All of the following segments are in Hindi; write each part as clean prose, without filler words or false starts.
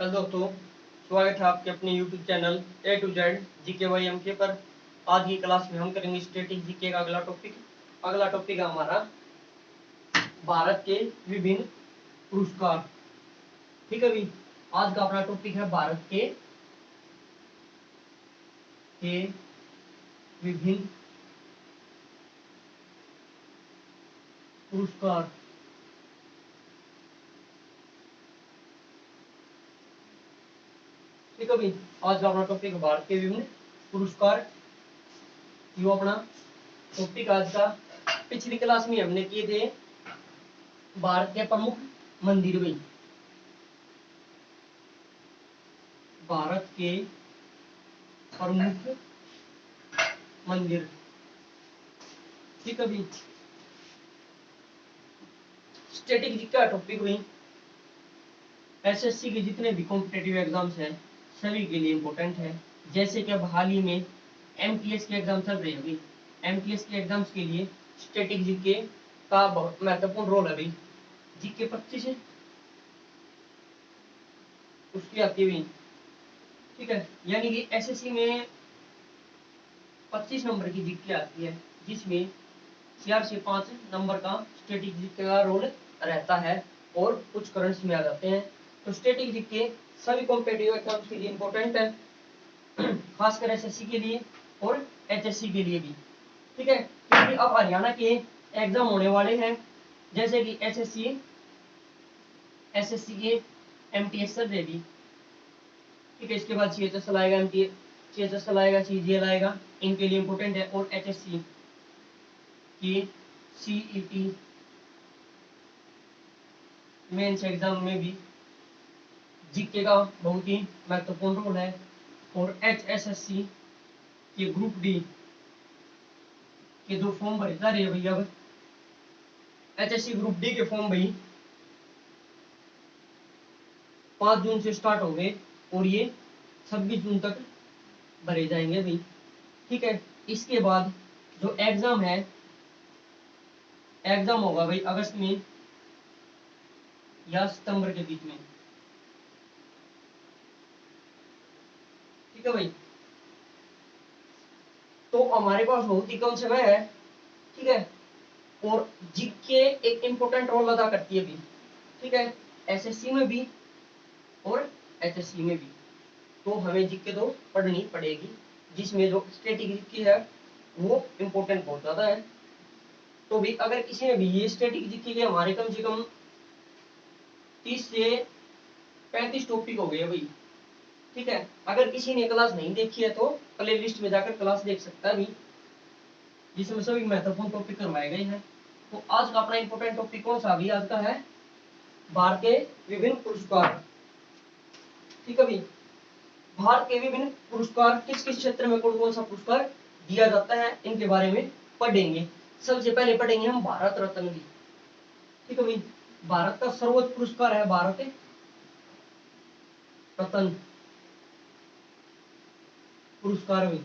कल दोस्तों स्वागत है आपके अपने YouTube channel A to Z GK Y M K पर। आज की क्लास में हम करेंगे स्टैटिक जीके का अगला टॉपिक है हमारा भारत के विभिन्न पुरस्कार। ठीक है भाई, आज का अपना टॉपिक है भारत के विभिन्न पुरस्कार। ठीक है भाई, आज का अपना टॉपिक भारत के विभिन्न पुरस्कार। यो अपना टॉपिक आज का। पिछली क्लास में हमने किए थे भारत के प्रमुख मंदिर भाई, भारत के प्रमुख मंदिर। ठीक है भाई, स्टैटिक जी का टॉपिक भाई एसएससी के जितने भी कॉम्पिटेटिव एग्जाम्स हैं सभी के लिए इम्पोर्टेंट है। जैसे कि अब हाल ही में एमटीएस के एग्जाम चल रहे हैं भाई, एमटीएस के एग्जाम्स के लिए स्टैटिक जीके का बहुत महत्वपूर्ण रोल है भाई। जीके 25 है उसकी आती हुई। ठीक है, यानी कि एसएससी में 25 नंबर की जीके आती है, जिसमें 4 से 5 नंबर का स्टैटिक जीके का रोल रहता है और कुछ करंट्स में आ जाते हैं। तो स्टैटिक जीके सभी कॉम्पिटिटिव एग्जाम्स के लिए इम्पोर्टेंट है, खासकर एसएससी के लिए और एचएससी के लिए भी। ठीक है, क्योंकि अब हरियाणा के एग्जाम होने वाले हैं, जैसे कि एसएससी के एमटीएस चल रहे भी। ठीक है, इसके बाद सीएचएसएल आएगा, सीएचएसएल आएगा, सीजीएल आएगा, इनके लिए इम्पोर्टेंट है। और एचएससी की सीईटी मेंस एग्जाम में भी जीके का बहुत ही महत्वपूर्ण रोल है। और एचएसएससी के ग्रुप डी के 2 फॉर्म भरे जा रहे हैं भैया। अब एचएससी ग्रुप डी के फॉर्म भाई 5 जून से स्टार्ट हो गए और ये 26 जून तक भरे जाएंगे भाई। ठीक है, इसके बाद जो एग्जाम है, एग्जाम होगा भाई अगस्त में या सितंबर के बीच में। ठीक है भाई, तो हमारे पास बहुत ही कम समय है। ठीक है, और जीके एक इम्पोर्टेंट रोल अदा करती है भी। ठीक है, एसएससी में भी और एचएससी में भी। तो हमें जीके तो पढ़नी पड़ेगी, जिसमें जो स्टैटिक जीके है वो इम्पोर्टेंट बहुत ज्यादा है। तो भी अगर किसी ने भी ये स्टैटिक जीके के हमारे कम से कम 30 से 35 टॉपिक हो गए भाई। ठीक है, अगर किसी ने क्लास नहीं देखी है तो प्ले लिस्ट में जाकर क्लास देख सकता है भी, जिसमें सभी महत्वपूर्ण टॉपिक करवाए गए हैं। तो आज का अपना इंपॉर्टेंट टॉपिक कौन सा भी आज का है, भारत के विभिन्न पुरस्कार। ठीक है भाई, भारत के विभिन्न पुरस्कार किस किस क्षेत्र में कौन कौन सा पुरस्कार दिया जाता है, इनके बारे में पढ़ेंगे। सबसे पहले पढ़ेंगे हम भारत रत्न की। ठीक है भाई, भारत का सर्वोच्च पुरस्कार है भारत रत्न पुरस्कार भाई।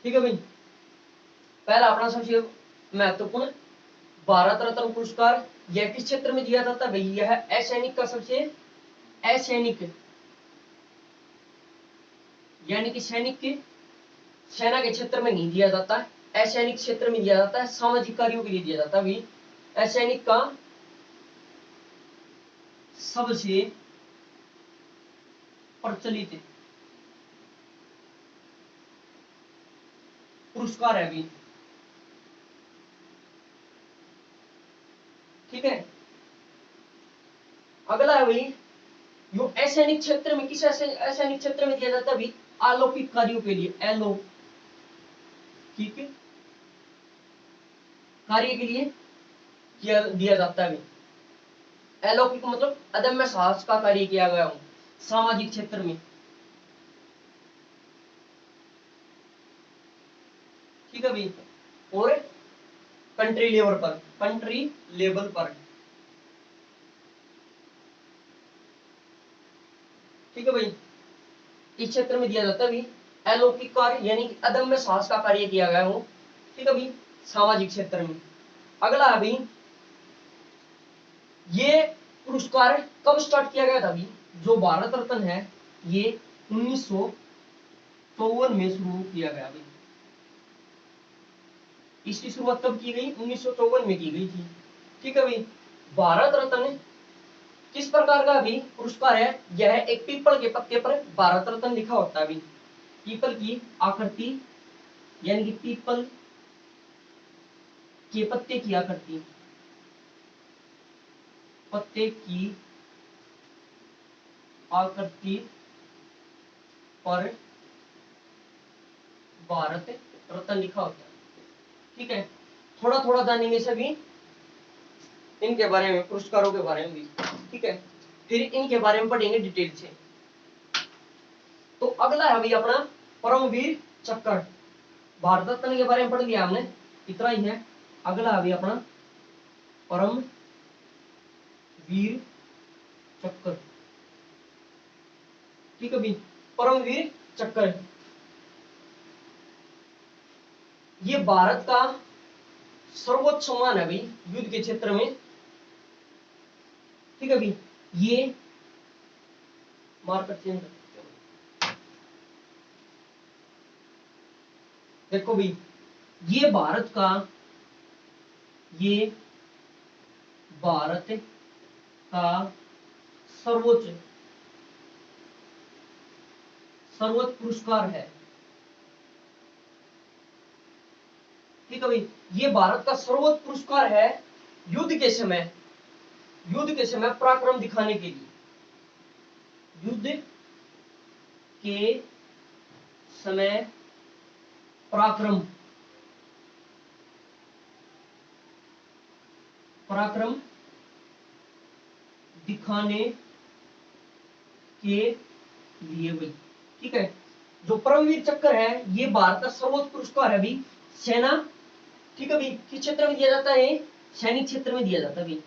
ठीक है भाई, पहला अपना सबसे महत्वपूर्ण भारत रत्न पुरस्कार यह किस क्षेत्र में दिया जाता है भाई, यह असैनिक का सबसे असैनिक यानी कि सैनिक के सेना के क्षेत्र में नहीं दिया जाता है, असैनिक क्षेत्र में दिया जाता है, सामाजिक कार्यों के लिए दिया जाता है भाई। असैनिक का सबसे प्रचलित पुरस्कार है भाई। ठीक है, अगला है भाई जो असैनिक क्षेत्र में किस असैनिक क्षेत्र में दिया जाता है भाई, अलौकिक कार्यों के लिए, अलौकिक कार्य के लिए दिया जाता है भाई। अलौकिक मतलब अदम्य साहस का कार्य किया गया हो सामाजिक क्षेत्र में। ठीक है भाई, और कंट्री लेवल पर ठीक है भाई, इस क्षेत्र में दिया जाता है भाई अलौकिक कार्य यानी कि अदम्य साहस का कार्य किया गया हो। ठीक है भाई, सामाजिक क्षेत्र में। अगला है भाई ये पुरस्कार कब स्टार्ट किया गया था अभी? जो भारत रत्न है ये 1954 में शुरू किया गया भाई। इसकी शुरुआत कब की गई? 1954 में की गई थी। ठीक है भाई। भारत रत्न किस प्रकार का भी पुरस्कार है? यह एक पीपल के पत्ते पर भारत रत्न लिखा होता है भी। पीपल की आकृति यानी कि पीपल के पत्ते की आकृति, पत्ते की आकृति पर भारत रत्न लिखा होता है। ठीक है। थोड़ा थोड़ा जानेंगे सभी इनके बारे में, पुरस्कारों के बारे में भी। ठीक है। फिर इनके बारे में पढ़ेंगे डिटेल से। तो अगला है अभी अपना परमवीर चक्र। भारत रत्न के बारे में पढ़ लिया हमने, इतना ही है। अगला अभी अपना परमवीर चक्र। ठीक है भाई। परमवीर चक्र ये भारत का सर्वोच्च सम्मान है भाई युद्ध के क्षेत्र में। ठीक है भाई। ये मार्कर चेंज देखो भाई, ये भारत का सर्वोच्च पुरस्कार है। ठीक है भाई। ये भारत का सर्वोच्च पुरस्कार है युद्ध के समय पराक्रम दिखाने के लिए। युद्ध के समय पराक्रम दिखाने के लिए भाई। ठीक है। जो परमवीर चक्र है ये भारत का सर्वोच्च पुरस्कार है भाई सेना। ठीक है भाई। किस क्षेत्र में दिया जाता है? सैनिक क्षेत्र में दिया जाता है भाई,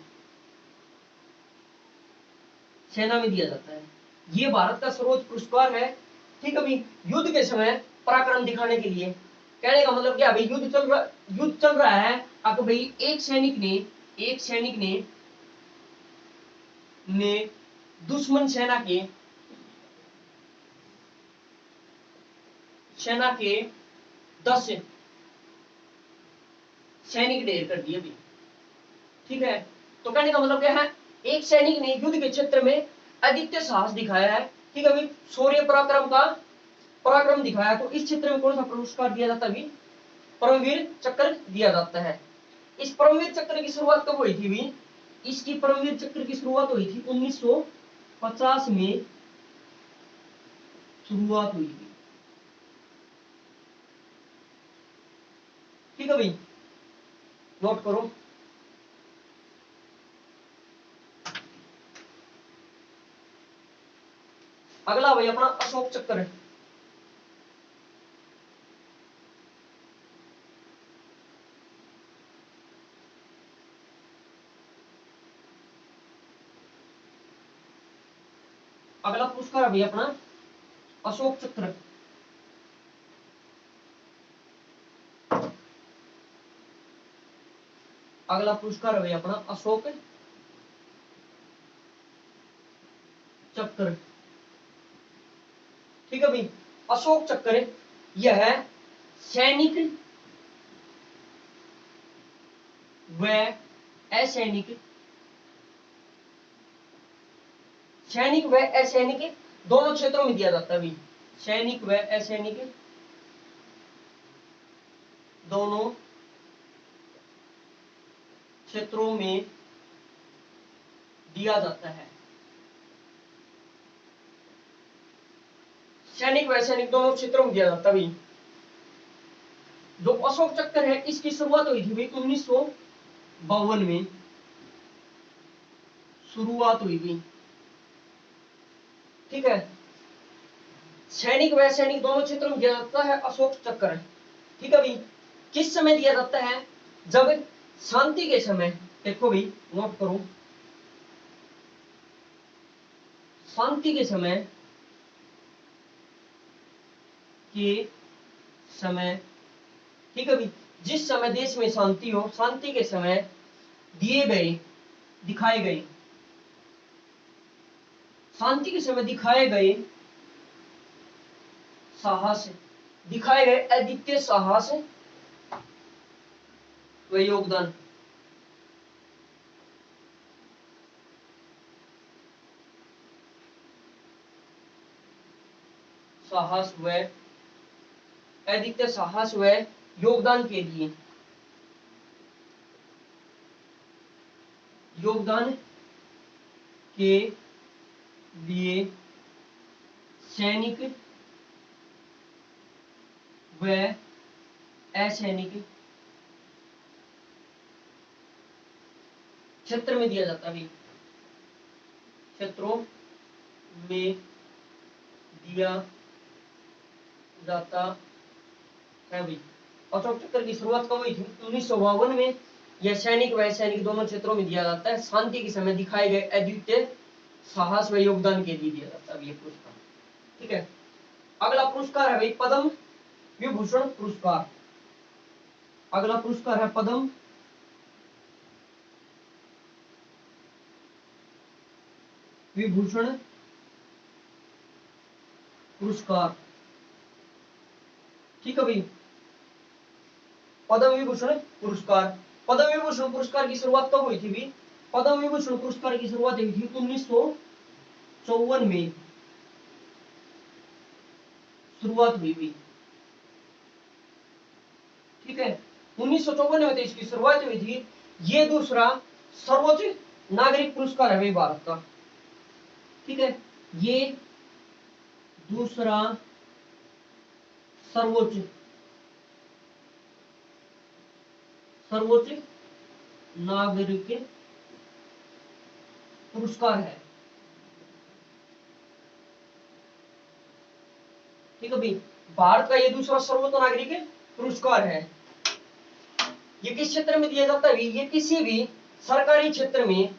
सेना में दिया जाता है। ये भारत का सर्वोच्च पुरस्कार है। ठीक है भाई। युद्ध के समय पराक्रम दिखाने के लिए। कहने का मतलब क्या भाई, युद्ध चल रहा है। अब तो भाई एक सैनिक ने दुश्मन सेना के 10 सैनिक ढेर कर दिए भी। ठीक है। तो कहने का मतलब क्या है, एक सैनिक ने युद्ध के क्षेत्र में अद्वितीय साहस दिखाया है। ठीक है भाई। शौर्य पराक्रम दिखाया। तो इस क्षेत्र में कौन सा पुरस्कार दिया जाता है? परमवीर चक्र दिया जाता है। इस परमवीर चक्र की शुरुआत कब हुई थी भी? इसकी परमवीर चक्र की शुरुआत हुई थी 1950 में शुरुआत हुई थी। ठीक है भाई। नोट करो। अगला भाई अपना अशोक चक्र है। अगला पुरस्कार है भाई अपना अशोक चक्र। अगला पुरस्कार है भाई अपना अशोक चक्र। ठीक है भाई। अशोक चक्र यह सैनिक व असैनिक दोनों क्षेत्रों में दिया जाता है भाई। सैनिक व असैनिक दोनों क्षेत्रों में दिया जाता है। सैनिक व असैनिक दोनों क्षेत्रों में दिया जाता है भाई। जो अशोक चक्र है इसकी शुरुआत हुई थी भाई 1952 में शुरुआत हुई थी। ठीक है। सैनिक व सैनिक दोनों क्षेत्रों में दिया जाता है अशोक चक्र। ठीक है भाई। किस समय दिया जाता है? जब शांति के समय। देखो भाई नोट करो, शांति के समय ठीक है भाई। जिस समय देश में शांति हो, शांति के समय दिखाए गए शांति के समय दिखाए गए साहस, दिखाए गए अद्वितीय साहस व योगदान। साहस व अद्वितीय साहस व योगदान के लिए, योगदान के लिए सैनिक व असैनिक क्षेत्र में दिया जाता है, क्षेत्रों में दिया जाता है भाई। अशोक चक्र की शुरुआत कब हुई थी? 1952 में। यह सैनिक व असैनिक दोनों क्षेत्रों में दिया जाता है। शांति के समय दिखाए गए अद्वितीय साहस व योगदान के लिए दिया जाता है ये पुरस्कार। ठीक है, अगला पुरस्कार है भाई पद्म विभूषण पुरस्कार। अगला पुरस्कार है पद्म विभूषण पुरस्कार। ठीक है भाई, पद्म विभूषण पुरस्कार। पद्म विभूषण पुरस्कार की शुरुआत कब हुई थी भी? पद्म विभूषण पुरस्कार की शुरुआत हुई थी 1954 में, शुरुआत हुई थी। ठीक है, 1954 में तो इसकी शुरुआत हुई थी। ये दूसरा सर्वोच्च नागरिक पुरस्कार है भाई भारत का। ठीक है, ये दूसरा सर्वोच्च नागरिक पुरस्कार है। ठीक है भाई, भारत का ये दूसरा सर्वोच्च नागरिक पुरस्कार है। ये किस क्षेत्र में दिया जाता है? ये किसी भी सरकारी क्षेत्र में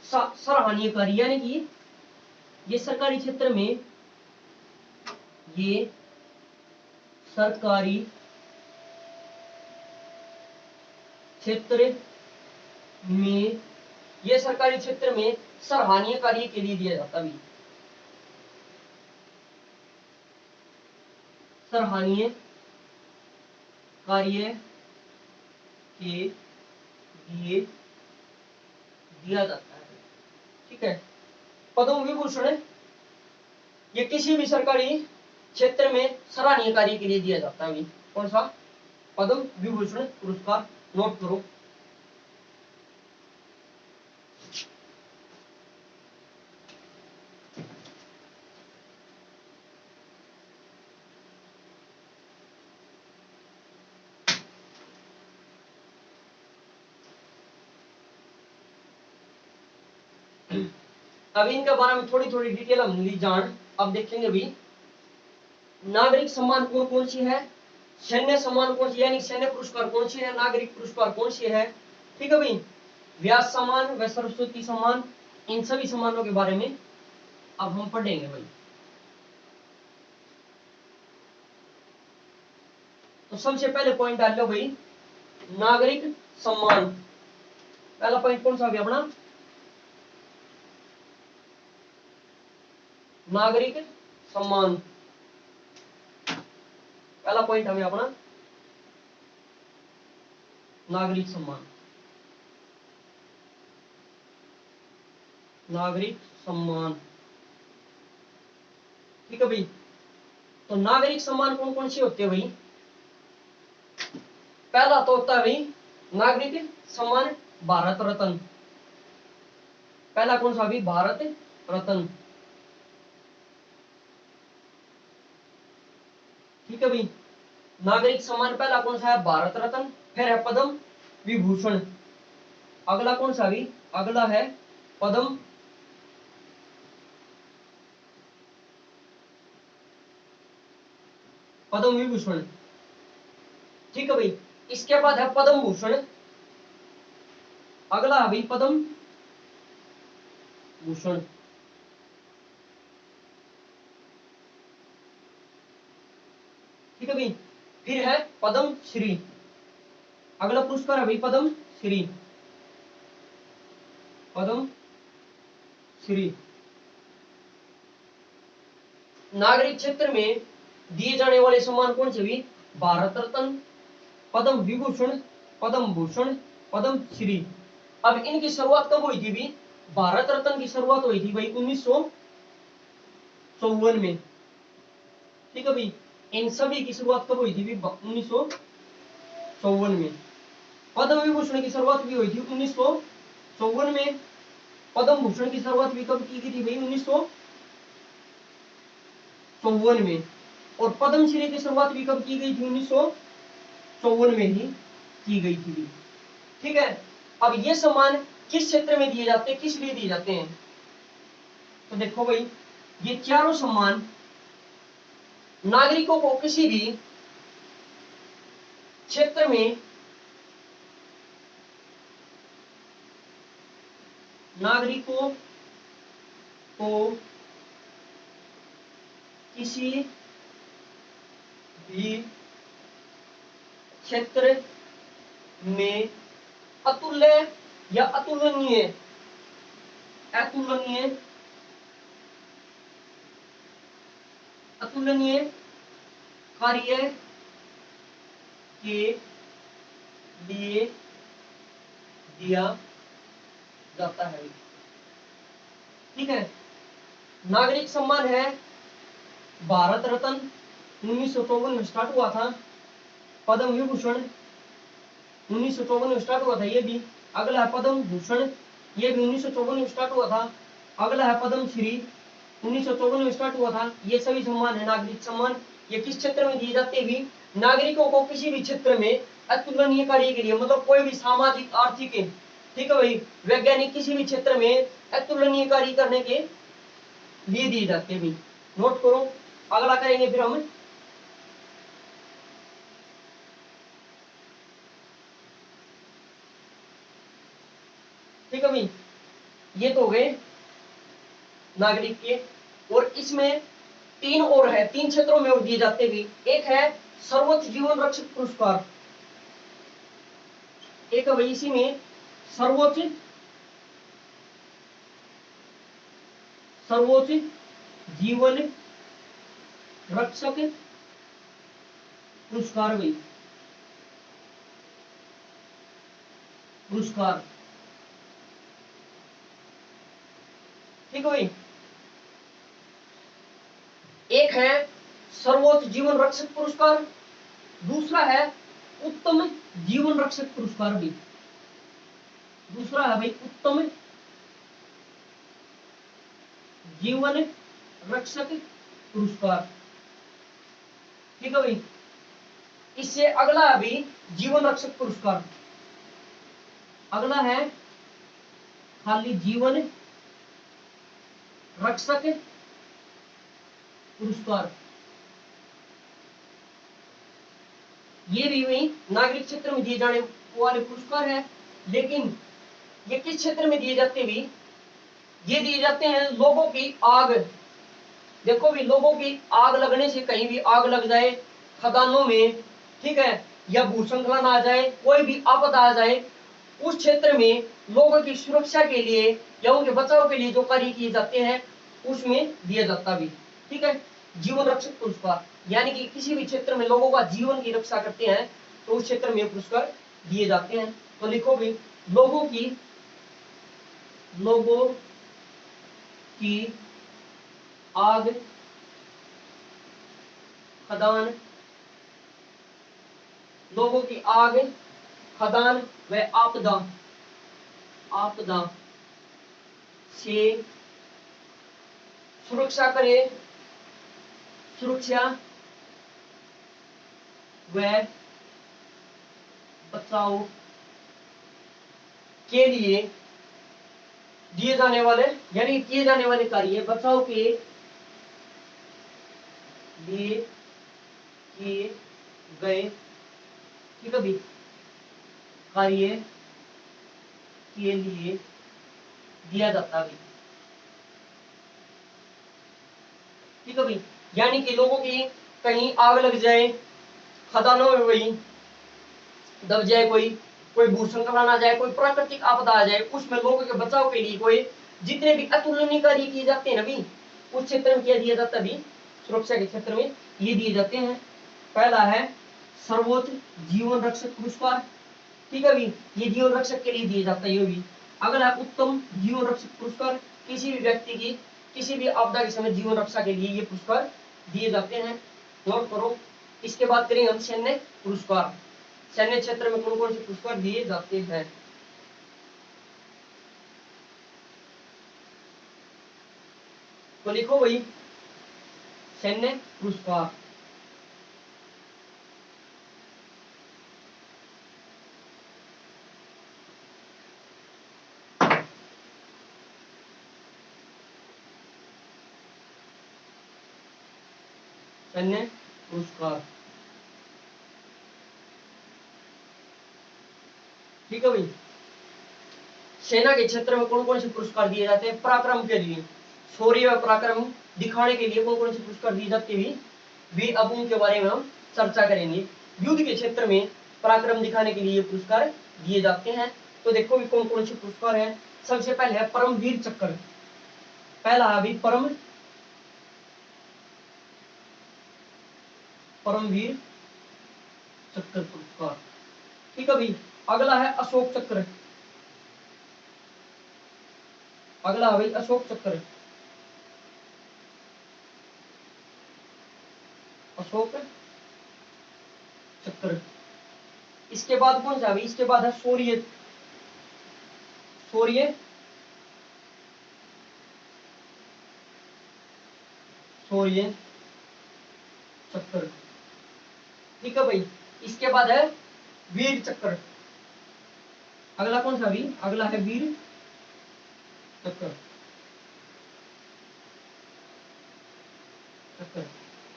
सराहनीय कार्य, यानी कि ये सरकारी क्षेत्र में, ये सरकारी क्षेत्र में, ये सरकारी क्षेत्र में सराहनीय कार्य के लिए दिया जाता है। सराहनीय कार्य के लिए दिया जाता है। ठीक है, पद्म विभूषण ये किसी भी सरकारी क्षेत्र में सराहनीय कार्य के लिए दिया जाता है। कौन सा? पद्म विभूषण पुरस्कार, नोट करो। अब इनके बारे में थोड़ी थोड़ी डिटेल हम ली जान। अब देखेंगे भी नागरिक सम्मान कौन कौन सी है, सैन्य सम्मान कौन सी, यानी सैन्य पुरस्कार कौन सी है, नागरिक पुरस्कार कौन सी है। ठीक है भाई, व्यास सम्मान व सरस्वती सम्मान, इन सभी सम्मानों के बारे में अब हम पढ़ेंगे भाई। तो सबसे पहले पॉइंट डाल लो भाई, नागरिक सम्मान। पहला पॉइंट कौन सा हो गया अपना? नागरिक सम्मान। पहला पॉइंट हमें अपना नागरिक सम्मान, नागरिक सम्मान। ठीक है भाई, तो नागरिक सम्मान कौन कौन से होते हैं भाई? पहला तो होता है भाई नागरिक सम्मान भारत रत्न। पहला कौन सा भी? भारत रत्न। ठीक है भाई, नागरिक सम्मान पहला कौन सा है? भारत रत्न। फिर है पद्म विभूषण। अगला कौन सा भी? अगला है पद्म विभूषण। ठीक है भाई, इसके बाद है पद्म भूषण। अगला है भाई पद्म भूषण। ठीक है भाई, फिर है पद्म श्री। अगला पुरस्कार है भाई पद्म श्री, पद्म श्री। नागरिक क्षेत्र में दिए जाने वाले सम्मान कौन से भी? भारत रत्न, पद्म विभूषण, पद्म भूषण, पद्म श्री। अब इनकी शुरुआत कब हुई थी भी? भारत रत्न की शुरुआत हुई थी भाई 1954 में। ठीक है भाई, इन सभी की शुरुआत कब हुई थी भी? 1954 में। पद्म विभूषण की शुरुआत भी हुई थी 1954 में। पद्म भूषण की शुरुआत भी कब की गई थी भाई? 1954 में। और पद्मश्री की शुरुआत भी कब की गई थी? 1954 में ही की गई थी। ठीक है, अब ये सम्मान किस क्षेत्र में दिए जाते हैं, किस लिए दिए जाते हैं? तो देखो भाई, ये चारों सम्मान नागरिकों को किसी भी क्षेत्र में, नागरिकों को किसी भी क्षेत्र में अतुल्य या अतुलनीय, अतुलनीय, अतुलनीय कार्य के लिए दिया जाता है। ठीक है, नागरिक सम्मान है भारत रत्न 1954 में स्टार्ट हुआ था। पद्म विभूषण 1954 में स्टार्ट हुआ था, ये भी। अगला है पद्म भूषण, ये भी 1954 में स्टार्ट हुआ था। अगला है पद्म श्री, 1954 में स्टार्ट हुआ था। ये सभी सम्मान है नागरिक सम्मान। ये किस क्षेत्र में दिए जाते हैं भी? नागरिकों को किसी भी क्षेत्र में अतुलनीय कार्य के लिए, मतलब कोई भी सामाजिक, आर्थिक, ठीक है भाई, वैज्ञानिक, किसी भी क्षेत्र में अतुलनीय कार्य करने के लिए दिए जाते हैं भी। नोट करो, अगला करेंगे फिर हम। ठीक है भाई, ये तो हो गए नागरिक के। और इसमें तीन और है, तीन क्षेत्रों में और दिए जाते भी। एक है सर्वोच्च जीवन रक्षक पुरस्कार, एक है भाई इसी में सर्वोच्च, सर्वोच्च जीवन रक्षक पुरस्कार भाई, पुरस्कार। ठीक है भाई, एक है सर्वोच्च जीवन रक्षक पुरस्कार, दूसरा है उत्तम जीवन रक्षक पुरस्कार भी, दूसरा है भाई उत्तम जीवन रक्षक पुरस्कार। ठीक है भाई, इससे अगला है भाई जीवन रक्षक पुरस्कार। अगला है खाली जीवन रक्षक पुरस्कार। ये भी वही नागरिक क्षेत्र में दिए जाने वाले पुरस्कार है। लेकिन ये किस क्षेत्र में दिए जाते हैं भी? ये दिए जाते हैं लोगों की आग, देखो भी, लोगों की आग लगने से, कहीं भी आग लग जाए खदानों में, ठीक है, या भूस्खलन आ जाए, कोई भी आपदा आ जाए, उस क्षेत्र में लोगों की सुरक्षा के लिए या उनके बचाव के लिए जो कार्य किए जाते हैं उसमें दिया जाता भी। ठीक है, जीवन रक्षक पुरस्कार, यानी कि किसी भी क्षेत्र में लोगों का जीवन की रक्षा करते हैं तो उस क्षेत्र में पुरस्कार दिए जाते हैं। तो लिखो भी, लोगों की, लोगों की आग, खदान, लोगों की आग, खदान व आपदा, आपदा से सुरक्षा करे, सुरक्षा व बचाव के लिए दिए जाने वाले, यानी किए जाने वाले कार्य, बचाव के लिए किए गए, ठीक है भी, कार्य के लिए दिया जाता भी। ठीक है भाई, यानी कि लोगों की कहीं आग लग जाए, खदानों में वही दब जाए, कोई कोई भूस्खलन आ जाए, कोई प्राकृतिक आपदा आ जाए, उसमें लोगों के बचाव के लिए कोई जितने भी अतुलनीय कार्य किए जाते हैं ना भी, उस क्षेत्र में क्या दिया जाता भी? सुरक्षा के क्षेत्र में ये दिए जाते हैं। पहला है सर्वोच्च जीवन रक्षक पुरस्कार, ठीक है भी, ये जीवन रक्षक के लिए दिया जाता है ये भी। अगला है उत्तम जीवन रक्षक पुरस्कार, किसी भी व्यक्ति की किसी भी आपदा के समय जीवन रक्षा के लिए ये पुरस्कार दिए जाते हैं, नोट करो। इसके बाद करेंगे हम सैन्य पुरस्कार। सैन्य क्षेत्र में कौन कौन से पुरस्कार दिए जाते हैं, तो लिखो भाई सैन्य पुरस्कार। सैन्य पुरस्कार, ठीक है भाई। सेना के क्षेत्र में कौन कौन से पुरस्कार दिए जाते हैं, पराक्रम के लिए, शौर्य व पराक्रम दिखाने के लिए कौन कौन से पुरस्कार दिए जाते हैं भी अब उनके बारे में हम चर्चा करेंगे। युद्ध के क्षेत्र में पराक्रम दिखाने के लिए ये पुरस्कार दिए जाते हैं, तो देखो भी कौन कौन से पुरस्कार हैं। सबसे पहले है परमवीर चक्र, पहला है अभी परमवीर चक्र पुरस्कार, ठीक है भाई। अगला है अशोक चक्र, अगला है भाई अशोक चक्र, अशोक चक्र। इसके बाद कौन सा, इसके बाद है शौर्य, शौर्य शौर्य चक्र, ठीक है भाई। इसके बाद है वीर चक्र, अगला कौन सा भी, अगला है वीर चक्र, चक्र।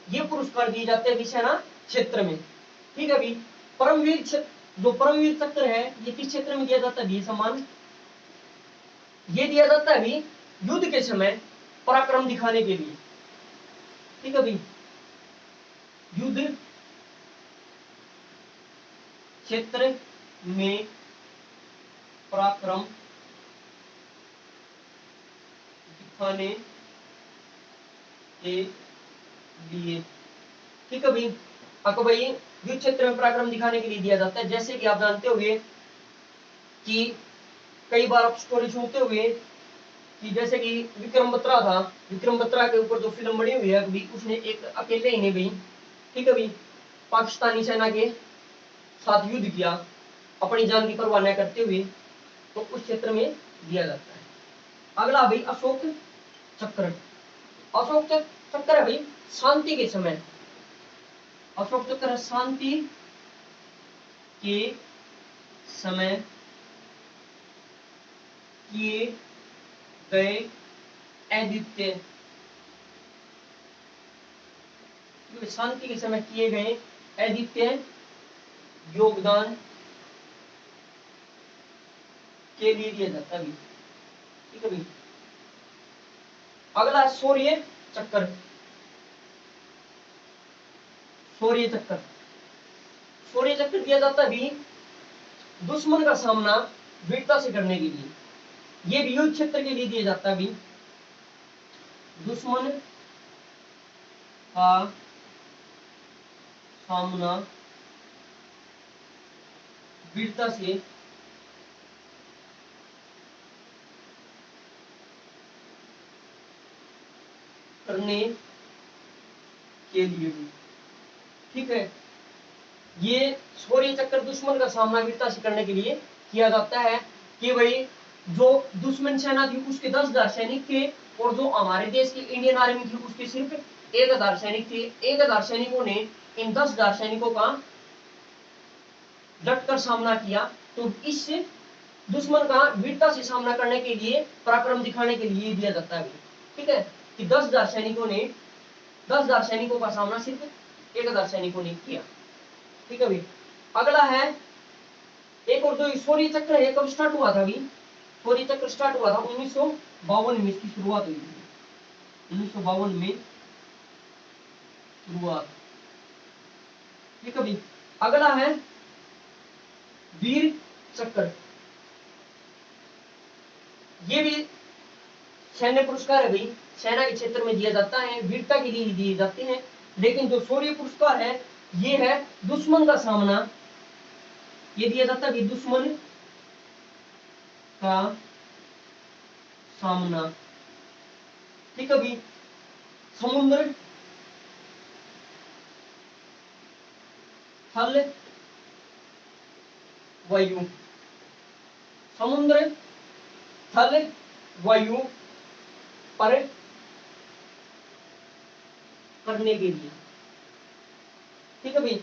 ये पुरस्कार दिए जाते हैं सेना क्षेत्र में, ठीक है भाई। परमवीर जो परमवीर चक्र है ये किस क्षेत्र में दिया जाता है, सम्मान ये दिया जाता है भी युद्ध के समय पराक्रम दिखाने के लिए, ठीक है भाई। युद्ध क्षेत्र में पराक्रम दिखाने के लिए, ठीक है भाई। आपको भाई युद्ध क्षेत्र में पराक्रम दिखाने के लिए दिया जाता है, जैसे कि आप जानते होंगे कि कई बार आप स्टोरी सुनते हुए कि जैसे कि विक्रम बत्रा था, विक्रम बत्रा के ऊपर जो फिल्म बनी हुई है अभी, उसने एक अकेले ही नहीं भाई, ठीक है भाई, पाकिस्तानी सेना के साथ युद्ध किया अपनी जान की परवाह न करते हुए, तो उस क्षेत्र में दिया जाता है। अगला भाई अशोक चक्र, अशोक चक्र है भाई शांति के समय, अशोक चक्र शांति के समय किए गए अद्वितीय, शांति के समय किए गए अद्वितीय योगदान के लिए दिया जाता है, ठीक है भाई। अगला शौर्य चक्र, शौर्य चक्र, शौर्य चक्र दिया जाता है भी दुश्मन का सामना वीरता से करने के लिए, ये भी युद्ध क्षेत्र के लिए दिया जाता है भी दुश्मन का सामना वीरता से करने के लिए भी, ठीक है। ये शौर्य चक्र दुश्मन का सामना वीरता से करने के लिए किया जाता है कि भाई जो दुश्मन सेना थी उसके 10,000 सैनिक थे, और जो हमारे देश की इंडियन आर्मी थी उसके सिर्फ 1,000 सैनिक थे। 1,000 सैनिकों ने इन 10,000 सैनिकों का डटकर सामना किया, तो इस दुश्मन का वीरता से सामना करने के लिए, पराक्रम दिखाने के लिए दिया जाता है, ठीक है, कि 10,000 सैनिकों ने 10,000 सैनिकों का सामना सिर्फ 1,000 सैनिकों ने किया, ठीक है भाई। अगला है एक और जो शौर्य चक्र है, कब स्टार्ट हुआ था अभी, शौर्य चक्र स्टार्ट हुआ था 1952 में, इसकी शुरुआत हुई थी 1952 में शुरुआत, ठीक है भाई। अगला है वीर चक्र, ये भी सैन्य पुरस्कार है भाई, सेना के क्षेत्र में दिया जाता है, वीरता के लिए दिए जाते हैं। लेकिन जो शौर्य पुरस्कार है ये है दुश्मन का सामना, ये दिया जाता है दुश्मन का सामना। ठीक है भाई, समुद्र, थल, वायु, समुद्र, थल, वायु पर करने के लिए। ठीक है भाई,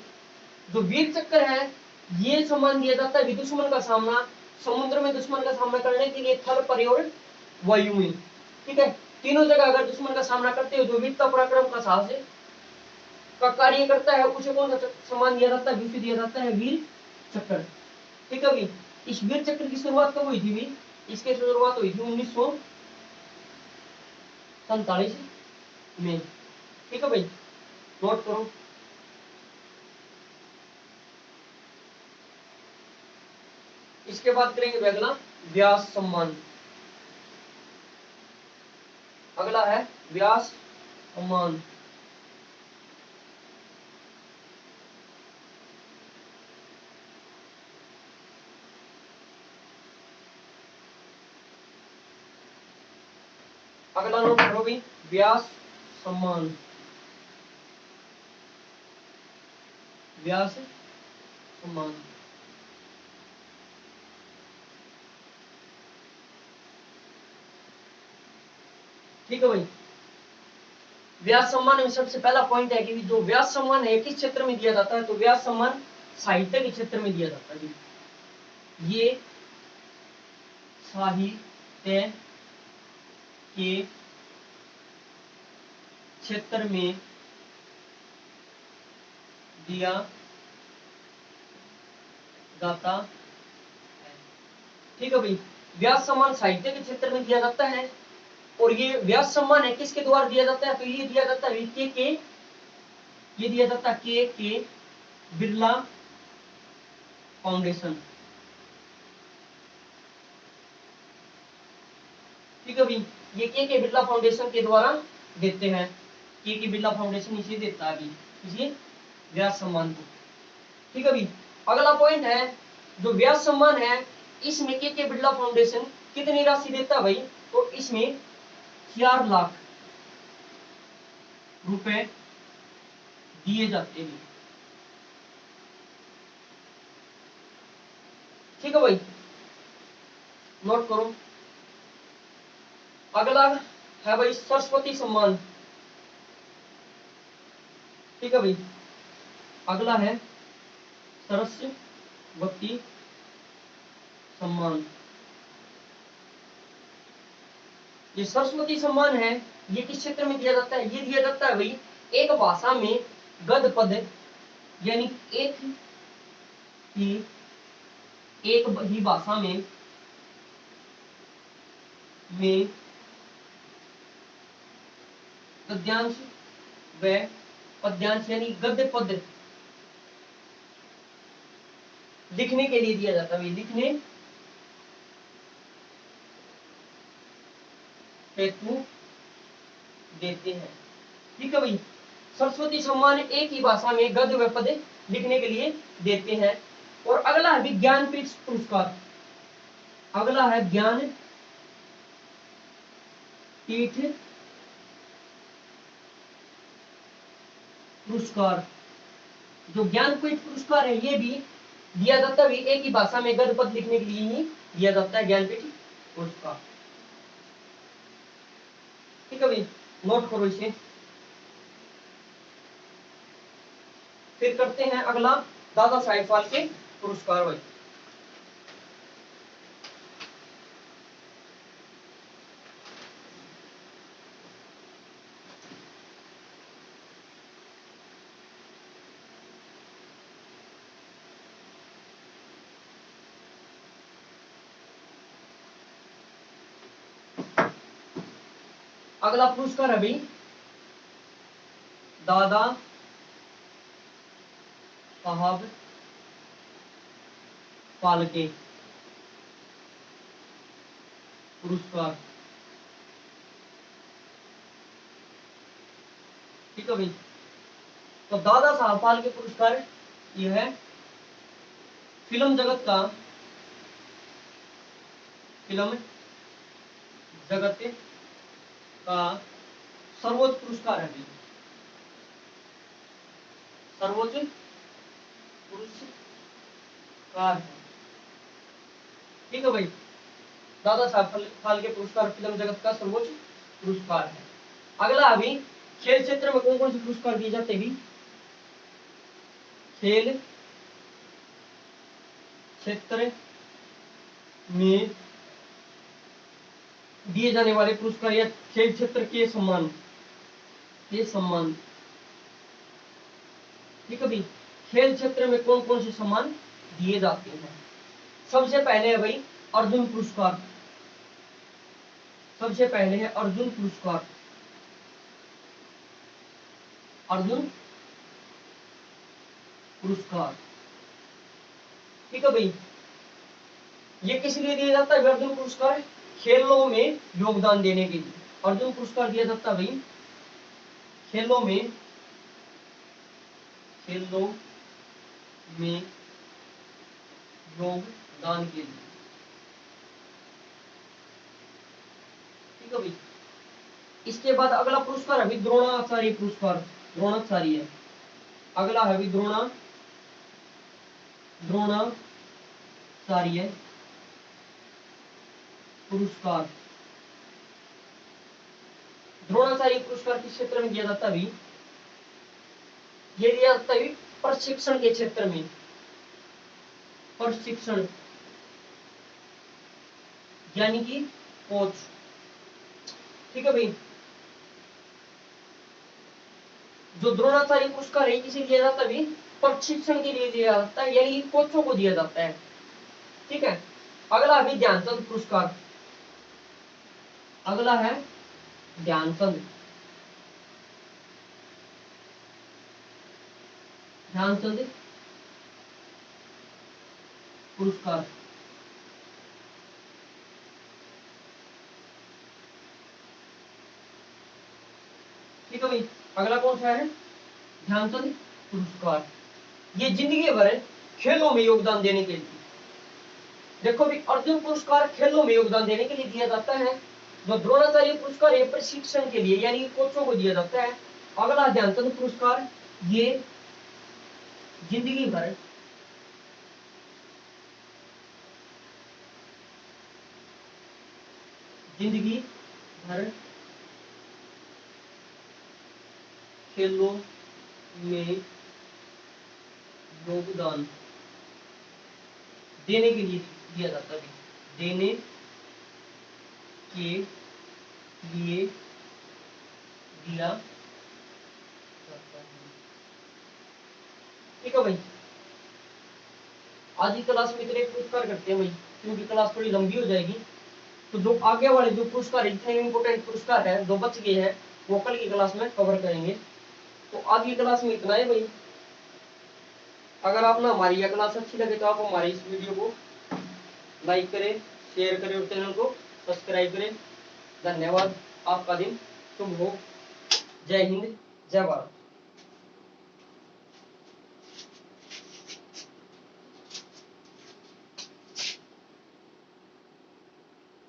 जो वीर चक्र है ये सम्मान दिया जाता है दुश्मन का सामना, समुद्र में दुश्मन का सामना करने के लिए, थल पर और वायु में। ठीक है, तीनों जगह अगर दुश्मन का सामना करते हो, जो वीरता पराक्रम का साहस का कार्य करता है उसे कौन सा सम्मान दिया जाता है, उसे दिया जाता है वीर चक्र। ठीक है भाई, इस वीर चक्र की शुरुआत कब हुई थी भाई, इसकी शुरुआत हुई थी 1947 में। ठीक है भाई, नोट करो। इसके बाद करेंगे अगला व्यास सम्मान। अगला है व्यास सम्मान। अगला नोट करो भी, व्यास सम्मान, व्यास सम्मान। ठीक है भाई, व्यास सम्मान में सबसे पहला पॉइंट है कि जो व्यास सम्मान है किस क्षेत्र में दिया जाता है, तो व्यास सम्मान साहित्य के क्षेत्र में दिया जाता है। ये साहित्य के क्षेत्र में दिया जाता है। ठीक है भाई, व्यास सम्मान साहित्य के क्षेत्र में दिया जाता है, और ये व्यास सम्मान है किसके द्वारा दिया जाता है, तो ये दिया जाता है ये दिया जाता है के बिरला फाउंडेशन। ठीक है भाई, ये के बिरला फाउंडेशन के द्वारा देते हैं, के बिरला फाउंडेशन इसे देता है इसे व्यास सम्मान को। ठीक है भाई, अगला पॉइंट है जो व्यास सम्मान है इसमें के बिरला फाउंडेशन कितनी राशि देता है भाई, तो इसमें 4 लाख रुपए दिए जाते हैं। ठीक है भाई, नोट करो। अगला है भाई सरस्वती सम्मान। ठीक है भाई, अगला है सरस्वती सम्मान। ये सरस्वती सम्मान है ये किस क्षेत्र में दिया जाता है, ये दिया जाता है भाई एक भाषा में गद्य पद, यानी एक ही भाषा में गद्यांश व पद्यांश यानी गद्य पद लिखने के लिए दिया जाता है, लिखने हेतु देते हैं। ठीक है भाई, सरस्वती सम्मान एक ही भाषा में गद्य व पद लिखने के लिए देते हैं। और अगला है ज्ञानपीठ पुरस्कार। अगला है ज्ञान पीठ पुरस्कार। जो ज्ञानपीठ पुरस्कार है ये भी दिया जाता है एक ही भाषा में गद्य पद लिखने के लिए ही दिया जाता है ज्ञानपीठ पुरस्कार। ठीक है भाई, नोट करो इसे। फिर करते हैं अगला दादा साहेब फाल्के पुरस्कार भाई। अगला पुरस्कार है भाई दादा साहब फाल्के पुरस्कार। ठीक है भाई। तो दादा साहब फाल्के पुरस्कार ये है फिल्म जगत का सर्वोच्च पुरस्कार है भाई, सर्वोच्च पुरस्कार है। ठीक है भाई, दादा साहब फाल्के पुरस्कार फिल्म जगत का सर्वोच्च पुरस्कार है। अगला अभी खेल क्षेत्र में कौन कौन से पुरस्कार दिए जाते हैं? खेल क्षेत्र में दिए जाने वाले पुरस्कार या खेल क्षेत्र के सम्मान ठीक है भाई, खेल क्षेत्र में कौन कौन से सम्मान दिए जाते हैं? सबसे पहले है भाई अर्जुन पुरस्कार, सबसे पहले है अर्जुन पुरस्कार। अर्जुन पुरस्कार, ठीक है भाई, ये किस लिए दिया जाता है? अर्जुन पुरस्कार खेलों में योगदान देने के लिए अर्जुन पुरस्कार दिया जाता है भाई, खेलों में योगदान के लिए। ठीक है भाई, इसके बाद अगला पुरस्कार है द्रोणाचार्य पुरस्कार, द्रोणाचार्य। अगला है द्रोणाचार्य पुरस्कार। द्रोणाचार्य पुरस्कार किस क्षेत्र में दिया जाता है? ये दिया जाता है प्रशिक्षण के क्षेत्र में, प्रशिक्षण यानी कि कोच। ठीक है भाई, जो द्रोणाचार्य पुरस्कार है किसे दिया जाता है? प्रशिक्षण के लिए दिया जाता है, यानी कि कोचों को दिया जाता है। ठीक है, अगला अभी ध्यानचंद पुरस्कार। अगला है ध्यानचंद पुरस्कार। ठीक है भाई, अगला कौन सा है? ध्यानचंद पुरस्कार। ये जिंदगी भर खेलों में योगदान देने के लिए। देखो भी, अर्जुन पुरस्कार खेलों में योगदान देने के लिए दिया जाता है। जो द्रोणाचार्य पुरस्कार है प्रशिक्षण के लिए यानी कि कोचों को दिया जाता है। अगला ध्यानचंद पुरस्कार ये जिंदगी भर खेलों में योगदान देने के लिए दिया जाता है, देने के लिए दिया जाता है। ठीक है भाई, आज की क्लास में इतने पुरस्कार करते हैं भाई, क्योंकि क्लास थोड़ी लंबी हो जाएगी। तो जो आगे वाले जो पुरस्कार इतने इंपोर्टेंट पुरस्कार है जो बच गए हैं वो कल की क्लास में कवर करेंगे। तो आज की क्लास में इतना है भाई। अगर आपने हमारी यह क्लास अच्छी लगे तो आप हमारी इस वीडियो को लाइक करें, शेयर करें और चैनल को सब्सक्राइब करें। धन्यवाद, आपका दिन शुभ हो। जय हिंद, जय भारत।